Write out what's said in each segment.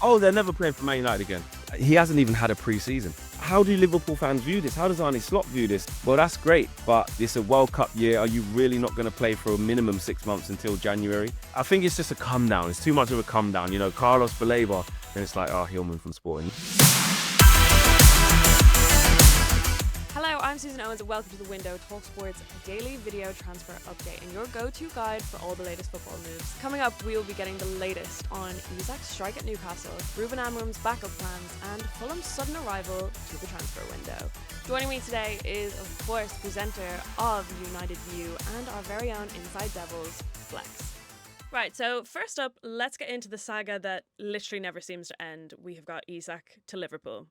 Oh, they're never playing for Man United again. He hasn't even had a pre-season. How do Liverpool fans view this? How does Arne Slot view this? Well, that's great, but it's a World Cup year. Are you really not going to play for a minimum 6 months until January? I think it's just a come down. It's too much of a come down. You know, Carlos Baleba, and it's like, oh, Højlund from Sporting. Hello, I'm Susan Owens and welcome to The Window, talkSPORT's daily video transfer update and your go-to guide for all the latest football moves. Coming up, we will be getting the latest on Isak's strike at Newcastle, Ruben Amorim's backup plans and Fulham's sudden arrival to the transfer window. Joining me today is, of course, presenter of United View and our very own Inside Devils, Flex. Right, so first up, let's get into the saga that literally never seems to end. We have got Isak to Liverpool.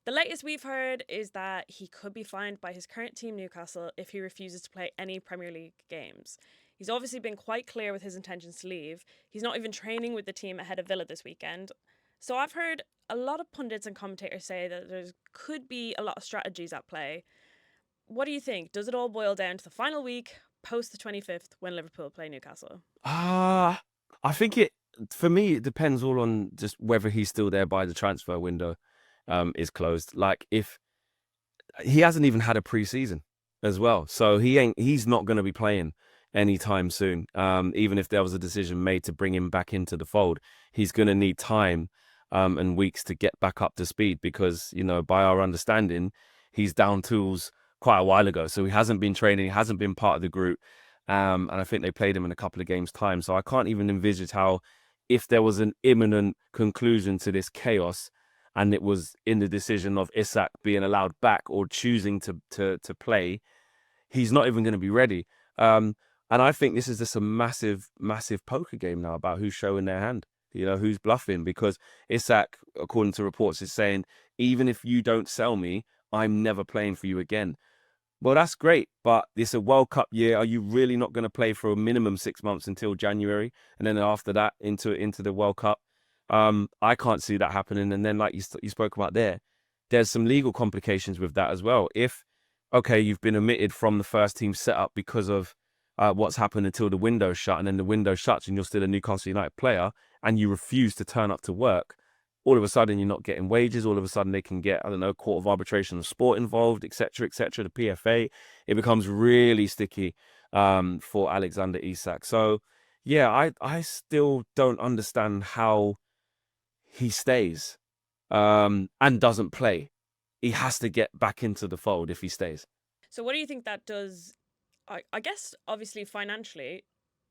The latest we've heard is that he could be fined by his current team Newcastle if he refuses to play any Premier League games. He's obviously been quite clear with his intentions to leave. He's not even training with the team ahead of Villa this weekend. So I've heard a lot of pundits and commentators say that there could be a lot of strategies at play. What do you think? Does it all boil down to the final week, post the 25th, when Liverpool play Newcastle? I think for me, it depends all on just whether he's still there by the transfer window is closed. Like, if he hasn't even had a pre-season as well, so he's not going to be playing anytime soon. Even if there was a decision made to bring him back into the fold, he's going to need time and weeks to get back up to speed because, you know, by our understanding, he's down tools quite a while ago. So he hasn't been training, he hasn't been part of the group. And I think they played him in a couple of games' time. So I can't even envisage how, if there was an imminent conclusion to this chaos, and it was in the decision of Isak being allowed back or choosing to play, he's not even going to be ready. And I think this is just a massive, massive poker game now about who's showing their hand, you know, who's bluffing. Because Isak, according to reports, is saying, even if you don't sell me, I'm never playing for you again. Well, that's great, but it's a World Cup year. Are you really not going to play for a minimum 6 months until January? And then after that, into the World Cup? I can't see that happening. And then, like you spoke about there's some legal complications with that as well. If, okay, you've been omitted from the first team setup because of what's happened until the window's shut, and then the window shuts and you're still a Newcastle United player and you refuse to turn up to work, all of a sudden you're not getting wages. All of a sudden they can get, I don't know, Court of Arbitration of Sport involved, etc., etc., the PFA. It becomes really sticky for Alexander Isak. So, yeah, I still don't understand how he stays and doesn't play. He has to get back into the fold if he stays. So what do you think that does? I guess, obviously, financially,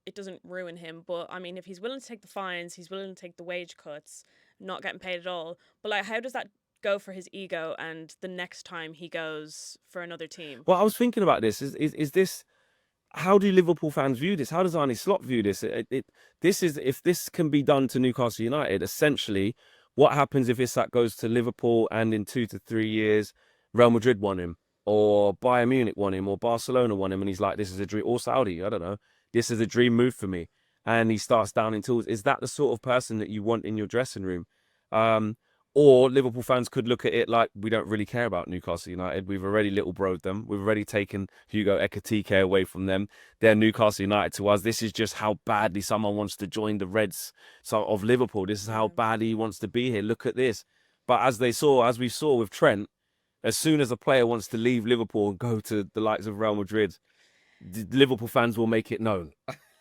it doesn't ruin him. But, I mean, if he's willing to take the fines, he's willing to take the wage cuts, not getting paid at all. But, like, how does that go for his ego and the next time he goes for another team? Well, I was thinking about this. Is this... How do Liverpool fans view this? How does Arne Slot view this? This is, if this can be done to Newcastle United, essentially, what happens if Isak goes to Liverpool and in 2 to 3 years, Real Madrid want him, or Bayern Munich want him, or Barcelona want him, and he's like, this is a dream, or Saudi, I don't know, this is a dream move for me, and he starts downing tools. Is that the sort of person that you want in your dressing room? Or Liverpool fans could look at it like, we don't really care about Newcastle United. We've already little broed them. We've already taken Hugo Ekitike away from them. They're Newcastle United to us. This is just how badly someone wants to join the Reds of Liverpool. This is how badly he wants to be here. Look at this. But as we saw with Trent, as soon as a player wants to leave Liverpool and go to the likes of Real Madrid, the Liverpool fans will make it known.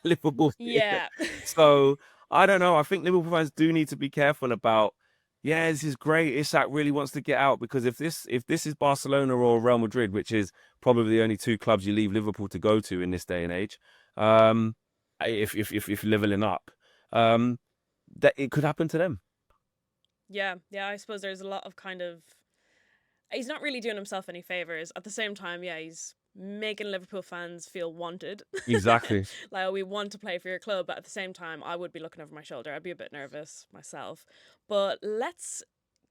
Liverpool. Yeah. So, I don't know. I think Liverpool fans do need to be careful about, yeah, this is great. Isak really wants to get out, because if this is Barcelona or Real Madrid, which is probably the only two clubs you leave Liverpool to go to in this day and age, if leveling up, that it could happen to them. Yeah. I suppose there's a lot of kind of... He's not really doing himself any favours. At the same time, yeah, he's making Liverpool fans feel wanted. Exactly. Like, we want to play for your club, but at the same time, I would be looking over my shoulder. I'd be a bit nervous myself. But let's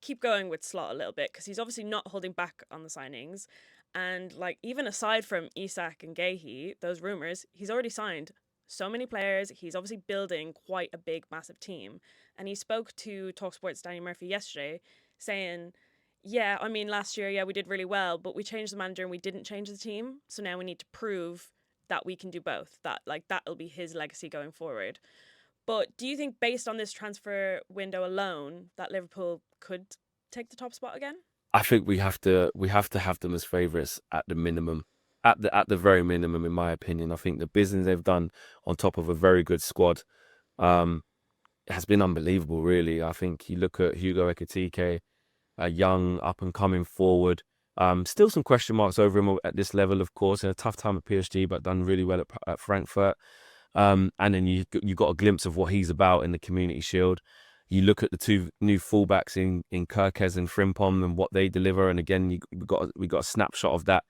keep going with Slot a little bit, because he's obviously not holding back on the signings. And, like, even aside from Isak and Guehi, those rumours, he's already signed so many players. He's obviously building quite a big, massive team. And he spoke to talkSPORT's Danny Murphy yesterday, saying, yeah, I mean, last year, yeah, we did really well, but we changed the manager and we didn't change the team. So now we need to prove that we can do both. That'll be his legacy going forward. But do you think, based on this transfer window alone, that Liverpool could take the top spot again? I think we have to have them as favourites at the minimum, at the very minimum, in my opinion. I think the business they've done on top of a very good squad um, has been unbelievable. Really, I think you look at Hugo Ekitike, a young up and coming forward. Still some question marks over him at this level, of course. In a tough time at PSG, but done really well at Frankfurt. And then you got a glimpse of what he's about in the Community Shield. You look at the two new fullbacks in Kirkez and Frimpong and what they deliver, and again we got a snapshot of that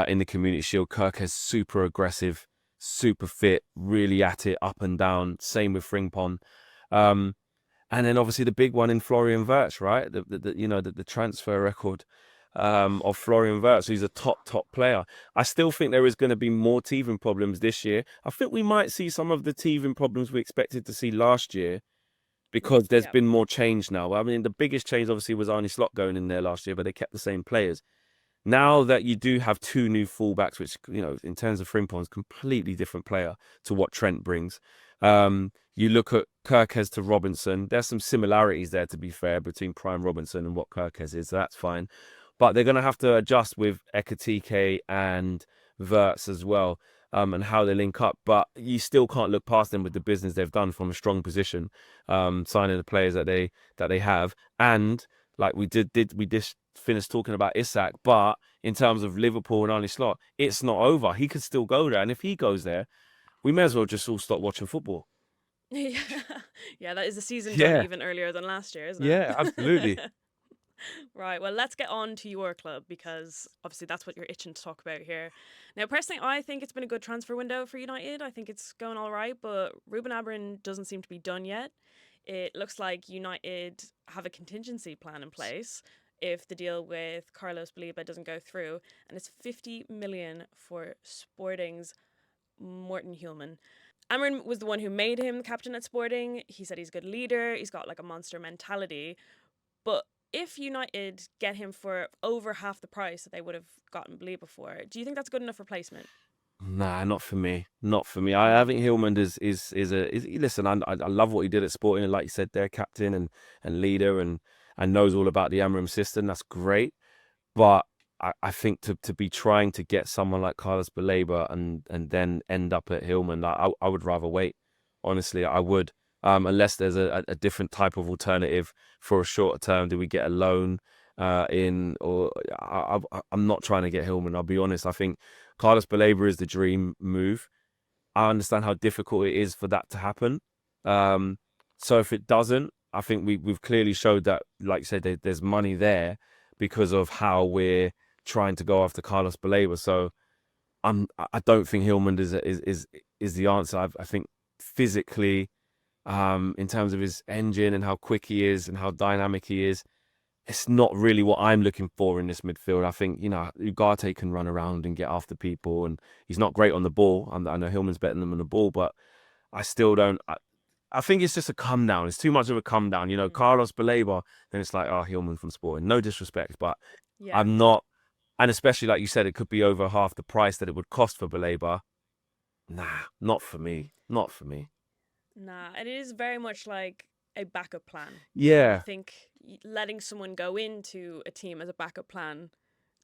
in the Community Shield. Kirkez super aggressive, super fit, really at it up and down. Same with Frimpong. Um, and then obviously the big one in Florian Wirtz, right? The transfer record of Florian Wirtz. He's a top player. I still think there is going to be more teething problems this year. I think we might see some of the teething problems we expected to see last year because there's been more change now. I mean, the biggest change obviously was Arne Slot going in there last year, but they kept the same players. Now that you do have two new fullbacks, which, in terms of Frimpong's completely different player to what Trent brings. You look at Kirkez to Robinson. There's some similarities there, to be fair, between Prime Robinson and what Kirkez is. So that's fine. But they're going to have to adjust with Ekitike and Wirtz as well, and how they link up. But you still can't look past them with the business they've done from a strong position, signing the players that they have. And like we just finished talking about Isak, but in terms of Liverpool and Arne Slot, it's not over. He could still go there, and if he goes there, we may as well just all stop watching football. Yeah, yeah, that is the season done Yeah, even earlier than last year, isn't yeah, absolutely. it? Right, well, let's get on to your club because obviously that's what you're itching to talk about here. Now, personally, I think it's been a good transfer window for United. I think it's going all right, but Ruben Amorim doesn't seem to be done yet. It looks like United have a contingency plan in place if the deal with Carlos Baleba doesn't go through, and it's 50 million for Sporting's Morten Hulman. Amorim was the one who made him captain at Sporting. He said he's a good leader. He's got like a monster mentality. But if United get him for over half the price that they would have gotten Baleba for, do you think that's a good enough replacement? Nah, not for me. Not for me. I think Hillman is listen. I love what he did at Sporting, and like you said, their captain and leader, and knows all about the Amorim system. That's great. But I think to be trying to get someone like Carlos Baleba and then end up at Hillman, like, I would rather wait. Honestly, I would. Unless there's a different type of alternative for a shorter term. Do we get a loan in? Or I'm not trying to get Hillman. I'll be honest. I think Carlos Baleba is the dream move. I understand how difficult it is for that to happen. So if it doesn't, I think we've clearly showed that, like you said, there's money there because of how we're trying to go after Carlos Baleba. So I don't think Hillman is the answer. I think physically, in terms of his engine and how quick he is and how dynamic he is, it's not really what I'm looking for in this midfield. I think, Ugarte can run around and get after people, and he's not great on the ball. I know Hillman's better than him on the ball, but I still don't. I think it's just a come down. It's too much of a come down. Carlos Baleba, then it's like, oh, Hillman from Sporting. No disrespect, but Yeah. I'm not. And especially, like you said, it could be over half the price that it would cost for Baleba. Nah, not for me. Not for me. Nah, it is very much like a backup plan. I Yeah. think letting someone go into a team as a backup plan,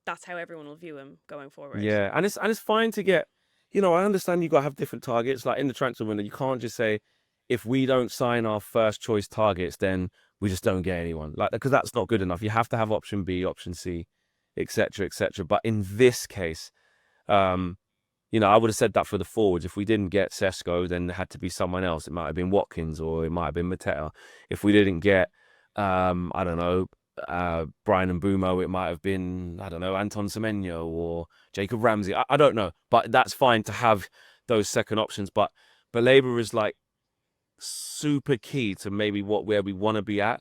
that's how everyone will view him going forward. Yeah, and it's fine to get, I understand you got to have different targets. Like in the transfer window, you can't just say, if we don't sign our first choice targets, then we just don't get anyone. Like, because that's not good enough. You have to have option B, option C, etc., etc. But in this case, I would have said that for the forwards. If we didn't get Sesko, then there had to be someone else. It might have been Watkins or it might have been Mateta. If we didn't get, I don't know, Brian and Bumo, it might have been, I don't know, Anton Semenyo or Jacob Ramsey. I don't know. But that's fine to have those second options. But Baleba is like super key to maybe where we want to be at.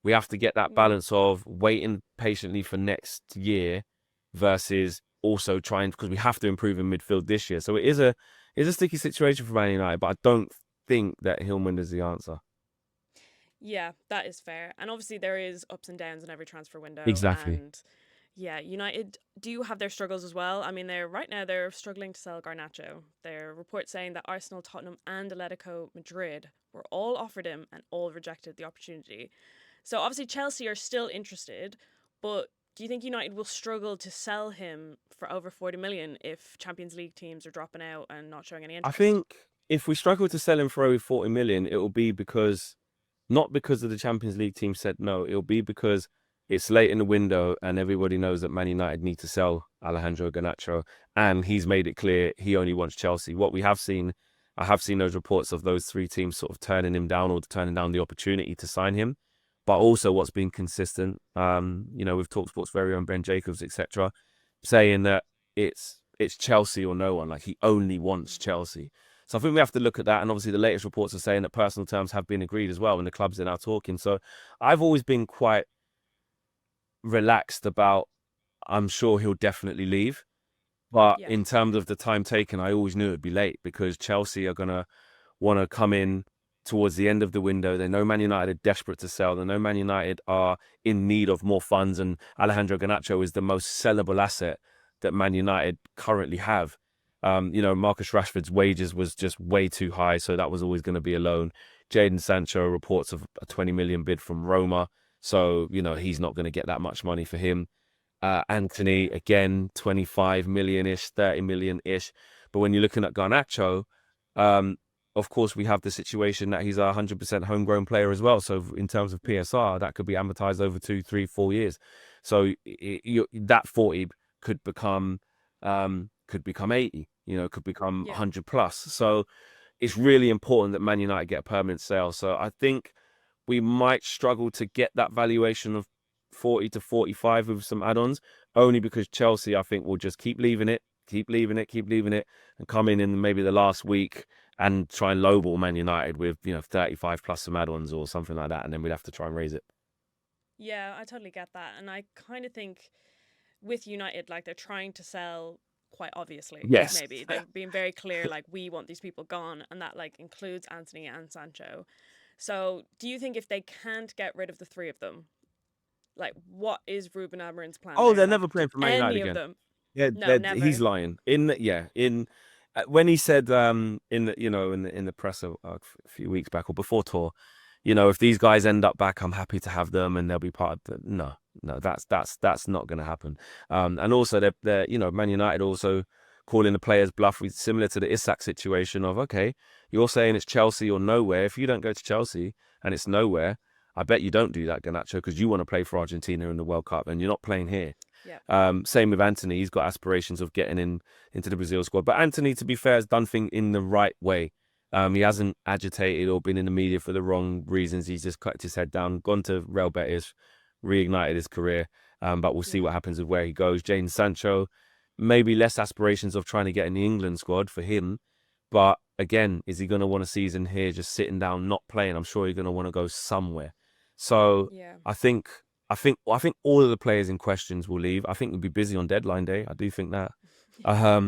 We have to get that balance of waiting patiently for next year versus also trying, because we have to improve in midfield this year. So it's a sticky situation for Man United, but I don't think that Hillman is the answer. Yeah, that is fair. And obviously there is ups and downs in every transfer window. Exactly. And Yeah, United do have their struggles as well. I mean, they're struggling to sell Garnacho. There are reports saying that Arsenal, Tottenham, and Atletico Madrid were all offered him and all rejected the opportunity. So obviously Chelsea are still interested, but do you think United will struggle to sell him for over 40 million if Champions League teams are dropping out and not showing any I interest? think if we struggle to sell him for over 40 million, it will be because not because of the Champions League team said no. It'll be because it's late in the window and everybody knows that Man United need to sell Alejandro Garnacho, and he's made it clear he only wants Chelsea. What we have seen, I have seen those reports of those three teams sort of turning him down or turning down the opportunity to sign him. But also, what's been consistent, with talkSPORT's very own Ben Jacobs, etc., saying that it's Chelsea or no one. Like he only wants Chelsea. So I think we have to look at that. And obviously the latest reports are saying that personal terms have been agreed as well, and the clubs are now talking. So I've always been quite relaxed about, I'm sure he'll definitely leave. But Yeah. in terms of the time taken, I always knew it'd be late because Chelsea are going to want to come in towards the end of the window. They know Man United are desperate to sell. They know Man United are in need of more funds. And Alejandro Garnacho is the most sellable asset that Man United currently have. Marcus Rashford's wages was just way too high, so that was always going to be a loan. Jadon Sancho reports of a 20 million bid from Roma, so he's not going to get that much money for him. Anthony, again, 25 million-ish, 30 million-ish. But when you're looking at Garnacho, of course, we have the situation that he's a 100% homegrown player as well. So in terms of PSR, that could be amortized over 2, 3, 4 years. So that 40 could become 80, could become Yeah. 100 plus. So it's really important that Man United get a permanent sale. So I think we might struggle to get that valuation of 40 to 45 with some add-ons, only because Chelsea, I think, will just keep leaving it, and come in maybe the last week and try and lowball Man United with 35 plus some add-ons or something like that, and then we'd have to try and raise it. Yeah, I totally get that. And I kind of think with United, like they're trying to sell quite obviously. Yes. Maybe they've been very clear, like we want these people gone, and that like includes Anthony and Sancho. So do you think if they can't get rid of the three of them, like what is Ruben Amorim's plan Oh, there? they're Like, never do playing for Man United any of again. them? Yeah, No, he's never. lying. When he said in the press a few weeks back or before tour, if these guys end up back, I'm happy to have them and they'll be part of the. No, that's not going to happen. And also they're Man United also calling the players bluff, similar to the Isak situation of, okay, you're saying it's Chelsea or nowhere. If you don't go to Chelsea and it's nowhere, I bet you don't do that, Garnacho, because you want to play for Argentina in the World Cup and you're not playing here. Yeah. Same with Anthony. He's got aspirations of getting into the Brazil squad. But Anthony, to be fair, has done things in the right way. He hasn't agitated or been in the media for the wrong reasons. He's just cut his head down, gone to Real Betis, reignited his career. But we'll see Yeah. what happens with where he goes. Jadon Sancho, maybe less aspirations of trying to get in the England squad for him. But again, is he going to want a season here just sitting down, not playing? I'm sure he's going to want to go somewhere. So Yeah. I think all of the players in questions will leave. I think we'll be busy on deadline day. I do think that,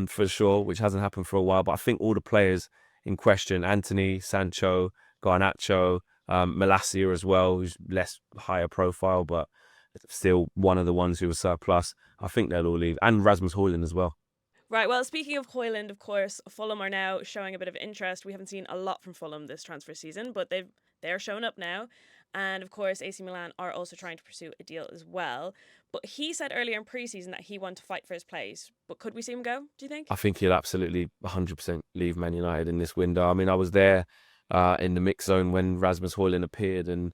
for sure, which hasn't happened for a while. But I think all the players in question, Anthony, Sancho, Garnacho, Malacia as well, who's less higher profile, but still one of the ones who was surplus. I think they'll all leave, and Rasmus Højlund as well. Right. Well, speaking of Højlund, of course, Fulham are now showing a bit of interest. We haven't seen a lot from Fulham this transfer season, but they're showing up now. And of course, AC Milan are also trying to pursue a deal as well. But he said earlier in pre-season that he wanted to fight for his place. But could we see him go, do you think? I think he'll absolutely 100% leave Man United in this window. I mean, I was there in the mix zone when Rasmus Højlund appeared and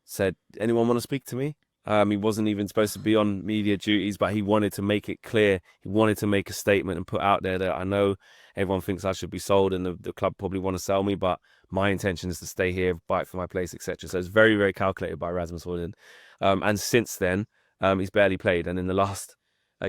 said, anyone want to speak to me? He wasn't even supposed to be on media duties, but he wanted to make it clear. He wanted to make a statement and put out there that I know everyone thinks I should be sold and the club probably want to sell me, but my intention is to stay here, fight for my place, etc. So it's very, very calculated by Rasmus Højlund. And since then, he's barely played. And in the last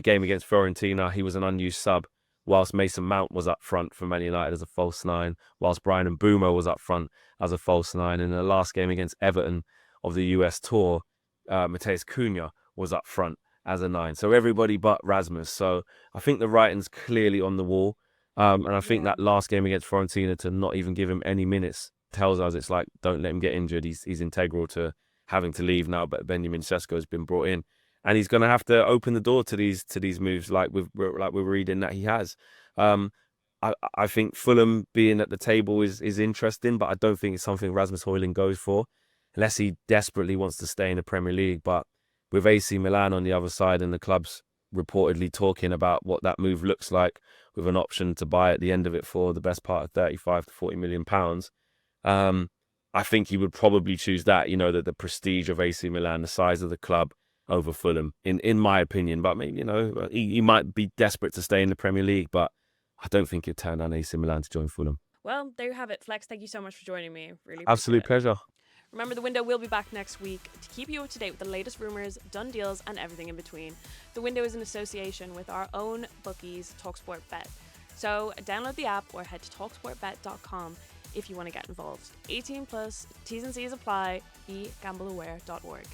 game against Fiorentina, he was an unused sub, whilst Mason Mount was up front for Man United as a false nine, whilst Brian Mbeumo was up front as a false nine. In the last game against Everton of the US tour, Mateus Cunha was up front as a 9. So everybody but Rasmus. So I think the writing's clearly on the wall. And I think that last game against Fiorentina, to not even give him any minutes, tells us it's like, don't let him get injured. He's integral to having to leave now, but Benjamin Sesko has been brought in. and he's going to have to open the door to these moves, like we're reading that he has. I think Fulham being at the table is interesting, but I don't think it's something Rasmus Højlund goes for, unless he desperately wants to stay in the Premier League. But with AC Milan on the other side, and the club's reportedly talking about what that move looks like, with an option to buy at the end of it for the best part of 35 to 40 million pounds, I think he would probably choose that. You know, that the prestige of AC Milan, the size of the club, over Fulham, in my opinion. But maybe, you know, he might be desperate to stay in the Premier League, but I don't think he'd turn down AC Milan to join Fulham. Well, there you have it. Flex, thank you so much for joining me. Really Absolute pleasure. Remember, the window will be back next week to keep you up to date with the latest rumours, done deals, and everything in between. The window is in association with our own bookies, talkSPORT Bet. So download the app or head to talksportbet.com if you want to get involved. 18 plus, T's and C's apply, begambleaware.org.